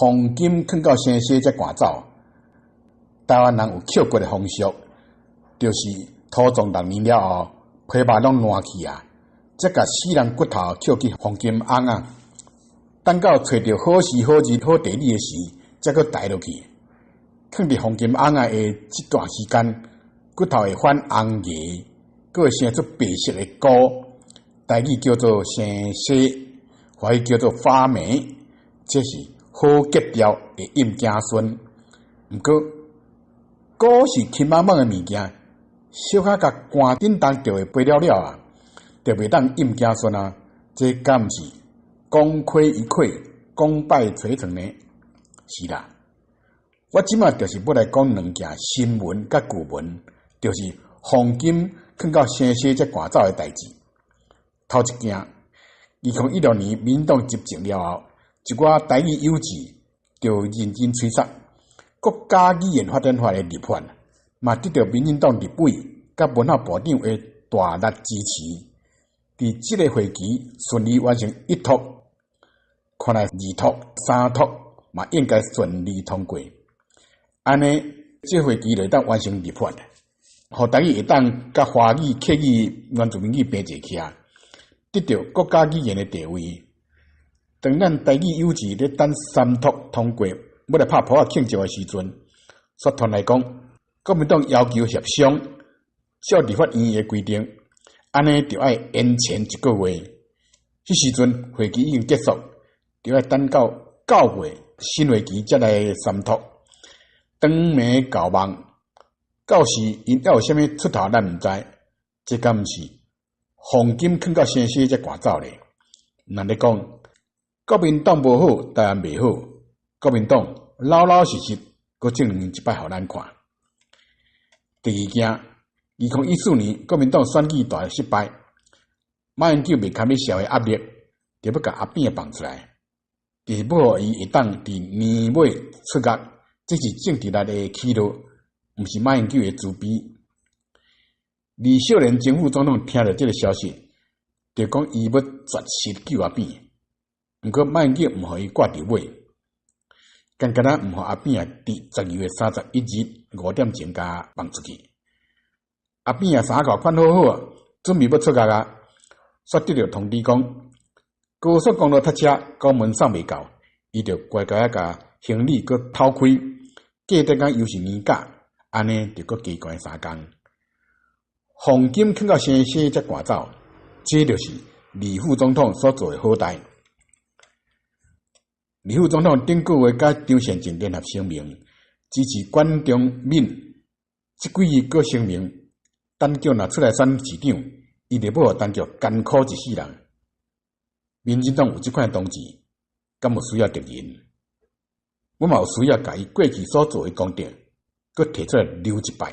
黄金放到生西才赶走。台湾人有捡骨的风俗，就是土葬6年了后，皮肉拢烂去啊，才甲死人骨头捡去黄金甕啊。等到找到好时好日好地理的时，才搁抬落去。放伫黄金甕的这段时间，骨头会反红叶，搁会生出白色的菇，台语叫做生西，华语叫做发霉，这是好结掉的阴茎孙。毋过菇是轻茫茫的物件，小可甲寒顶冻就会飞了了啊，就袂当阴茎孙啊，这敢毋是功亏一篑、功败垂成呢？是啦。我即马就是要来讲2件新闻甲旧闻，就是黄金放到生西才赶走的代志。头一件，2016年民进党执政了后，一寡台语有志就认真催促国家语言发展法的立法，嘛得到民进党立委甲文化部长的大力支持，伫即个会期顺利完成1读，看来2读、3读嘛应该顺利通过。安尼，这会期就会当完成立法，互台语会当甲华语、客语、原住民语并坐起来，得到国家语言的地位。当咱台语有志咧等3读通过，要来拍扑啊庆祝的时阵，率团来讲，国民党要求协商，照立法院的规定，安尼就要延前1个月。迄时阵会期已经结束，就要等到9月新会期才来3读。长暝搞梦，到时因要有啥物出头，咱毋知。这敢毋是黄金放到生西才赶走咧？咱咧讲，国民党无好，台湾袂好。国民党老老实实，搁证明一摆互咱看。第二件，2014年国民党选举大失败，马英九袂堪去社会压力，就要甲阿扁放出来，就是要互伊会当伫年尾出狱。这是政治内的起落，毋是马英九的自卑。李秀莲前副总统听到这个消息，就讲伊要绝食救阿扁，毋过马英九毋互伊挂伫尾，敢若毋互阿扁伫12月31日5点前甲放出去。阿扁3号款好好啊，准备要出狱啊，却得到通知讲，高速公路塞车，公文送袂到，伊就乖乖甲行李搁偷开。过得讲又是年假，安尼就搁加关3天。黄金放到生西才赶走，这就是李副总统所做的好代。李副总统顶个月甲张善政联合声明，支持管中敏，即几日搁声明，陈菊若出来选市长，伊就要互陈菊艰苦一世人。民进党有即款同志，敢有需要敌人？我嘛有需要甲伊过去所做的功德，搁摕出来留一摆。